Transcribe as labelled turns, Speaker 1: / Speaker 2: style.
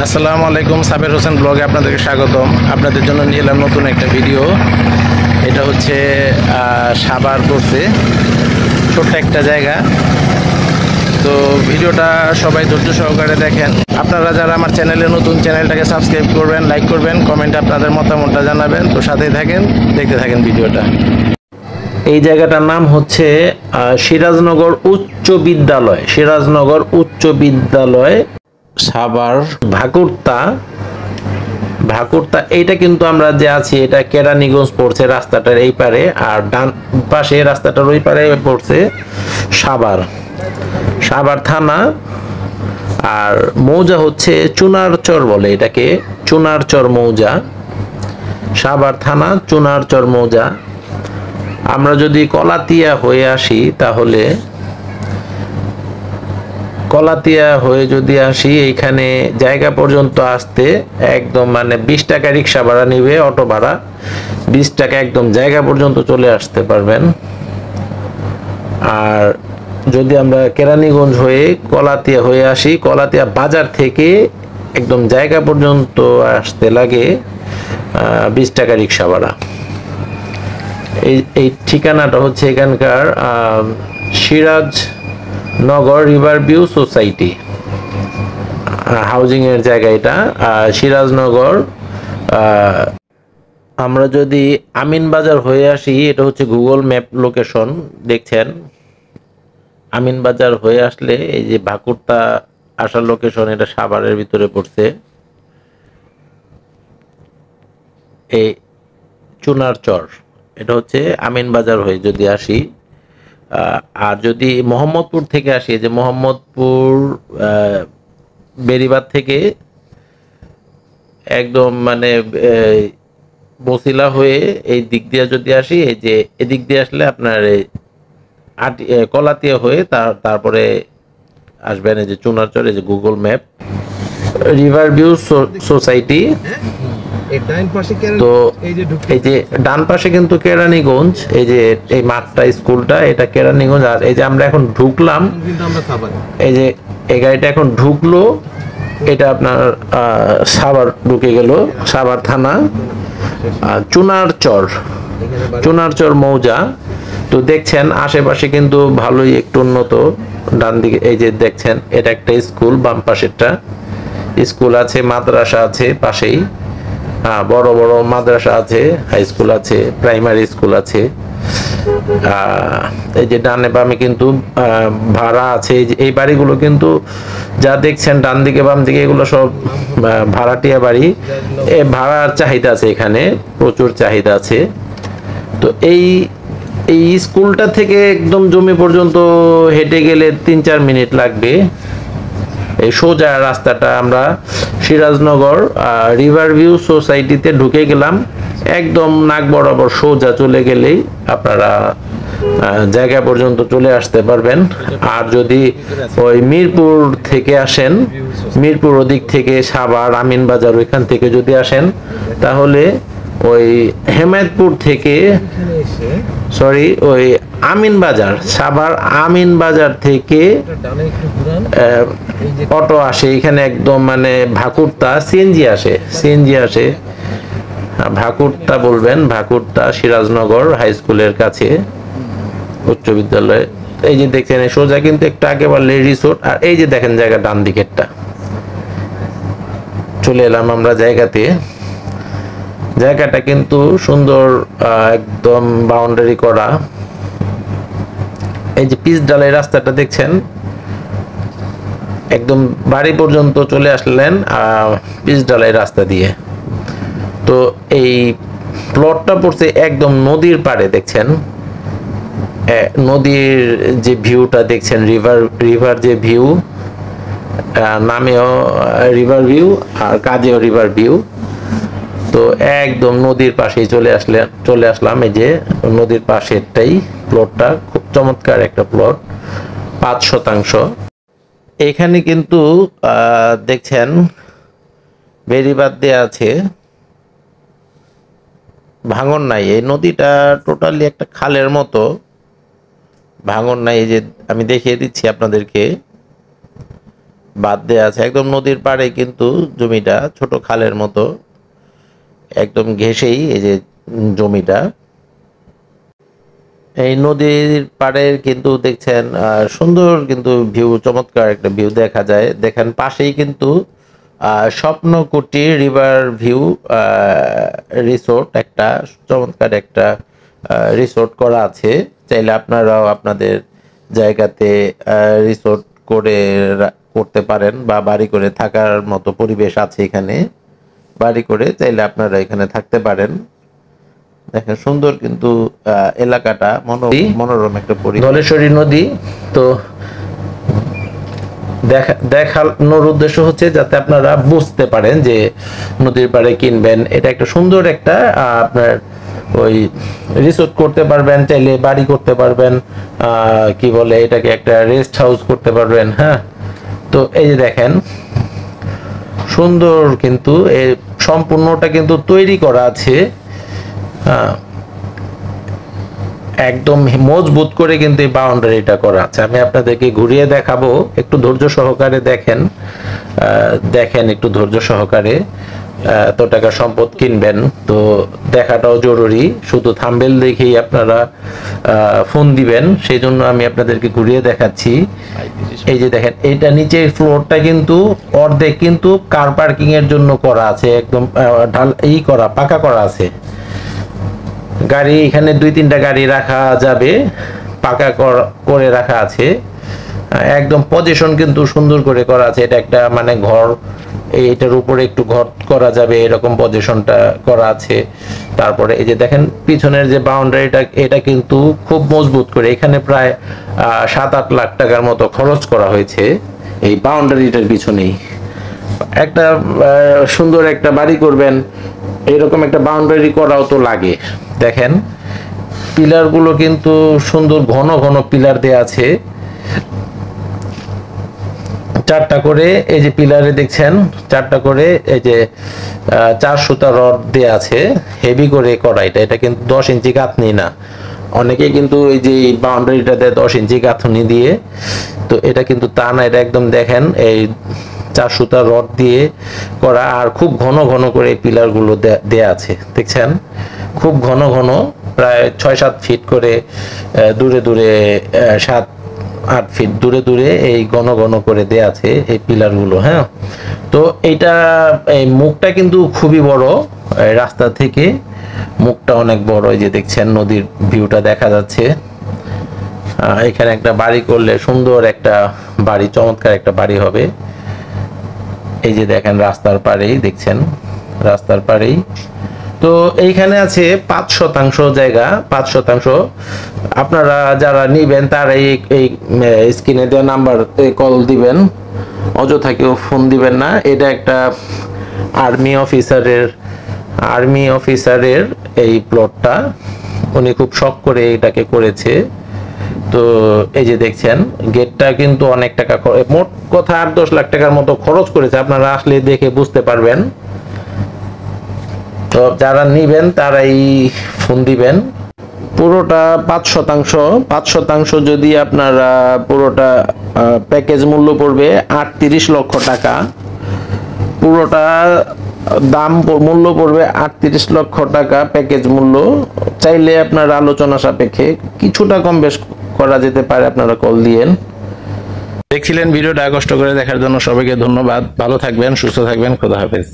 Speaker 1: আসসালামু আলাইকুম, সাবের হোসেন ব্লগে আপনাদেরকে স্বাগতম। আপনাদের জন্য নিয়ে এলাম নতুন একটা ভিডিও। এটা হচ্ছে সাভার পড়ছে, ছোট্ট একটা জায়গা। তো ভিডিওটা সবাই ধৈর্য সহকারে দেখেন। আপনারা যারা আমার চ্যানেলে নতুন, চ্যানেলটাকে সাবস্ক্রাইব করবেন, লাইক করবেন, কমেন্টে আপনাদের মতামতটা জানাবেন। তো সাথেই থাকেন, দেখতে থাকেন ভিডিওটা। এই জায়গাটার নাম হচ্ছে সিরাজনগর উচ্চ বিদ্যালয়। সিরাজনগর উচ্চ বিদ্যালয়, সাভার ভাকুরতা। এইটা কিন্তু আমরা যে আছি এটা কেরানীগঞ্জ পড়ছে রাস্তাটার এই পারে, আর ডান পাশে রাস্তাটার ওই পারে পড়ছে সাভার থানা। আর মৌজা হচ্ছে চুনারচর বলে এটাকে, চুনারচর মৌজা। সাভার থানা, চুনারচর মৌজা। আমরা যদি কলাতিয়া হয়ে আসি, তাহলে কলাতিয়া হয়ে যদি আসি, এইখানে জায়গা পর্যন্ত আসতে একদম 20 টাকা রিক্সা ভাড়া নিবে, অটো ভাড়া 20 টাকা, একদম জায়গা পর্যন্ত চলে আসতে পারবেন। আর যদি আমরা কেরানীগঞ্জ হয়ে কলাতিয়া হয়ে আসি, কলাতিয়া বাজার থেকে একদম জায়গা পর্যন্ত আসতে লাগে 20 টাকা রিক্সা ভাড়া। এই ঠিকানাটা হচ্ছে এখানকার Sirajnagar river view society housing এর জায়গা এটা, সিরাজনগর। আমরা যদি আমিনবাজার হয়ে আসি, এটা হচ্ছে গুগল ম্যাপ লোকেশন, দেখছেন। আমিনবাজার হয়ে আসলে এই যে ভাকুরতা আসার লোকেশন, এটা সাভারের ভিতরে পড়ছে। এই চুনারচর, এটা হচ্ছে আমিনবাজার হয়ে যদি আসি। আর যদি মোহাম্মদপুর থেকে আসি, যে মোহাম্মদপুর বেরিবাদ থেকে একদম বসিলা হয়ে এই দিক দিয়ে যদি আসি, এই যে এদিক দিয়ে আসলে আপনার কলাতিয়া হয়ে তারপরে আসবেন এই যে চুনারচর, এই যে Google map river view society. তো এই যে ডান পাশে কিন্তু কেরানীগঞ্জ, এই যে এই মাঠটা, স্কুলটা, এটা কেরানীগঞ্জ। আর এই যে আমরা এখন ঢুকলাম, এই যে এই গাড়িটা এখন ঢুকলো, এটা আপনার সাভার ঢুকে গেল, সাভার থানা, চুনারচর মৌজা। তো দেখছেন আশেপাশে কিন্তু ভালোই একটু উন্নত। ডান দিকে এই যে দেখছেন, এটা একটা স্কুল, বাম পাশেরটা স্কুল আছে, মাদ্রাসা আছে পাশেই, বড় বড় মাদ্রাসা আছে, হাই স্কুল আছে, প্রাইমারি স্কুল আছে। এই যে ডানে বামে কিন্তু ভাড়া আছে। এই বাড়িগুলো কিন্তু যা দেখছেন ডান দিকে বাম দিকে, এগুলো সব ভাড়াটিয়া বাড়ি। ভাড়ার চাহিদা আছে, এখানে প্রচুর চাহিদা আছে। তো এই স্কুলটা থেকে একদম জমি পর্যন্ত হেঁটে গেলে 3-4 মিনিট লাগবে। এই সোজা রাস্তাটা, আমরা সিরাজনগর রিভার ভিউ সোসাইটিতে ঢুকে গেলাম, একদম নাক বরাবর সোজা চলে গেলেই আপনারা জায়গা পর্যন্ত চলে আসতে পারবেন। আর যদি ওই মিরপুর থেকে আসেন, মিরপুর ওদিক থেকে সাভার আমিনবাজার ওইখান থেকে যদি আসেন, তাহলে ওই হেমায়তপুর থেকে ওই আমিনবাজার, সাভার আমিনবাজার থেকে অটো আসে এখানে, একদম ভাকুরতা সিএনজি আসে। ভাকুরতা বলবেন, ভাকুরতা সিরাজনগর হাই স্কুলের কাছে উচ্চ বিদ্যালয়। এই যে দেখছেন সোজা কিন্তু একটু আগে বললে রিসোর্ট। আর এই যে দেখেন জায়গা ডান দিকেরটা, চলে এলাম আমরা জায়গাতে। জায়গাটা কিন্তু সুন্দর, একদম বাউন্ডারি করা। এই যে পিচ ঢালাই রাস্তাটা দেখছেন, একদম বাড়ি পর্যন্ত চলে আসলেন পিচ ঢালাই রাস্তা দিয়ে। তো এই প্লটটা পড়ছে একদম নদীর পাড়ে, দেখছেন নদীর যে ভিউটা দেখছেন, রিভার যে ভিউ, নামেও রিভার ভিউ আর কাজেও রিভার ভিউ। তো একদম নদীর পাশেই চলে আসলাম। এই যে নদীর পাশেরটাই প্লটটা, খুব চমৎকার একটা প্লট, 5% এখানে কিন্তু দেখছেন বেড়িবাঁধ দেয়া আছে, ভাঙন নাই। এই নদীটা টোটালি একটা খালের মতো, ভাঙন নাই। এই যে আমি দেখিয়ে দিচ্ছি আপনাদেরকে, বাদ দেয়া আছে একদম নদীর পাড়ে, কিন্তু জমিটা ছোট খালের মতো একদম ঘেঁষেই এই যে জমিটা। এই নদীর পাড়ের কিন্তু দেখছেন সুন্দর কিন্তু ভিউ, চমৎকার একটা ভিউ দেখা যায়। দেখেন পাশেই কিন্তু স্বপ্নকুটি রিভার ভিউ রিসোর্ট, একটা চমৎকার একটা রিসোর্ট করা আছে। চাইলে আপনারাও আপনাদের জায়গাতে রিসোর্ট করতে পারেন, বা বাড়ি করে থাকার মতো পরিবেশ আছে এখানে। বাড়ি করে চাইলে আপনারা এখানে থাকতে পারেন। দেখেন সুন্দর কিন্তু এলাকাটা, মনোরম একটা পরিবেশ। ধলেশ্বরী নদী তো দেখানোর উদ্দেশ্য হচ্ছে যাতে আপনারা বুঝতে পারেন যে নদীর পাড়ে কিনবেন, এটা একটা সুন্দর একটা আপনার ওই রিসোর্ট করতে পারবেন, চাইলে বাড়ি করতে পারবেন, কি বলে এটাকে একটা রেস্ট হাউস করতে পারবেন। হ্যাঁ, তো এই যে দেখেন সুন্দর কিন্তু এই সম্পূর্ণটা কিন্তু তৈরি করা আছে, একদম মজবুত করে কিন্তু এই বাউন্ডারিটা করা আছে। আমি আপনাদেরকে ঘুরিয়ে দেখাবো, একটু ধৈর্য সহকারে দেখেন, একটু ধৈর্য সহকারে। এত টাকা সম্পদ কিনবেন তো দেখাটাও জরুরি, শুধু থাম্বনেল দেখেই আপনারা ফোন দিবেন, সেই জন্য আমি আপনাদেরকে ঘুরিয়ে দেখাচ্ছি। এই যে দেখেন, এইটা নিচের ফ্লোরটা কিন্তু অর্ধেক কিন্তু কার পার্কিং এর জন্য করা আছে, একদম পাকা করা আছে। গাড়ি এখানে 2-3টা গাড়ি রাখা যাবে, পাকা করে রাখা আছে, একদম পজিশন কিন্তু সুন্দর করে করা আছে। এটা একটা মানে ঘর, এইটার উপরে একটু ঘর করা যাবে এরকম পজিশনটা করা আছে। তারপরে এই যে দেখেন পিছনের যে বাউন্ডারিটা, এটা কিন্তু খুব মজবুত করে, এখানে প্রায় 7-8 লাখ টাকার মতো খরচ করা হয়েছে এই বাউন্ডারিটার পিছনেই। একটা সুন্দর একটা বাড়ি করবেন, এরকম একটা বাউন্ডারি করাও তো লাগে। দেখেন পিলার গুলো কিন্তু সুন্দর ঘন ঘন পিলার দেয়া আছে, 4টা করে, এই যে পিলারে দেখছেন 4টা করে এই যে 4 সুতা রড দেয়া আছে, হেভি করে করা। এটা কিন্তু 10 ইঞ্চি গাঁথনি না, অনেকে কিন্তু এই যে বাউন্ডারিটা দেয় 10 ইঞ্চি গাঁথনি দিয়ে, তো এটা কিন্তু তা না, এটা একদম দেখেন এই 4 সুতা রড দিয়ে করা, আর খুব ঘন ঘন করে এই পিলার গুলো দেয়া আছে। দেখছেন খুব ঘন ঘন, প্রায় 6-7 ফিট করে দূরে দূরে, 7-8 ফিট দূরে দূরে এই ঘন ঘন করে দেয়া আছে এই পিলার গুলো। হ্যাঁ, তো এইটা এই মুখটা কিন্তু খুবই বড়, রাস্তা থেকে মুখটা অনেক বড়। এই যে দেখছেন নদীর ভিউটা দেখা যাচ্ছে। এখানে একটা বাড়ি করলে সুন্দর একটা বাড়ি, চমৎকার একটা বাড়ি হবে। এই যে দেখেন রাস্তার পাড়েই, দেখছেন রাস্তার পাড়েই। তো এইখানে আছে 5% জায়গা, 5%। আপনারা যারা নিবেন তারা এই স্ক্রিনে দেওয়া নাম্বার কল দিবেন, অযথা কেউ ফোন দিবেন না। এটা একটা আর্মি অফিসারের এই প্লটটা, উনি খুব শখ করে এটাকে করেছে। তো এই যে দেখছেন গেটটা কিন্তু অনেক টাকা, মোট কথা 8-10 লাখ টাকার মতো খরচ করেছে, আপনারা আসলে দেখে বুঝতে পারবেন। তো যারা নিবেন তারাই ফোন দিবেন। পুরোটা 5% যদি আপনারা পুরোটা প্যাকেজ মূল্য পড়বে 38 লক্ষ টাকা, পুরোটা দাম মূল্য পড়বে 38 লক্ষ টাকা প্যাকেজ মূল্য। চাইলে আপনারা আলোচনা সাপেক্ষে কিছুটা কম বেশ করা যেতে পারে, আপনারা কল দিয়েন। দেখছিলেন ভিডিওটা, কষ্ট করে দেখার জন্য সবাইকে ধন্যবাদ। ভালো থাকবেন, সুস্থ থাকবেন, খোদা হাফেজ।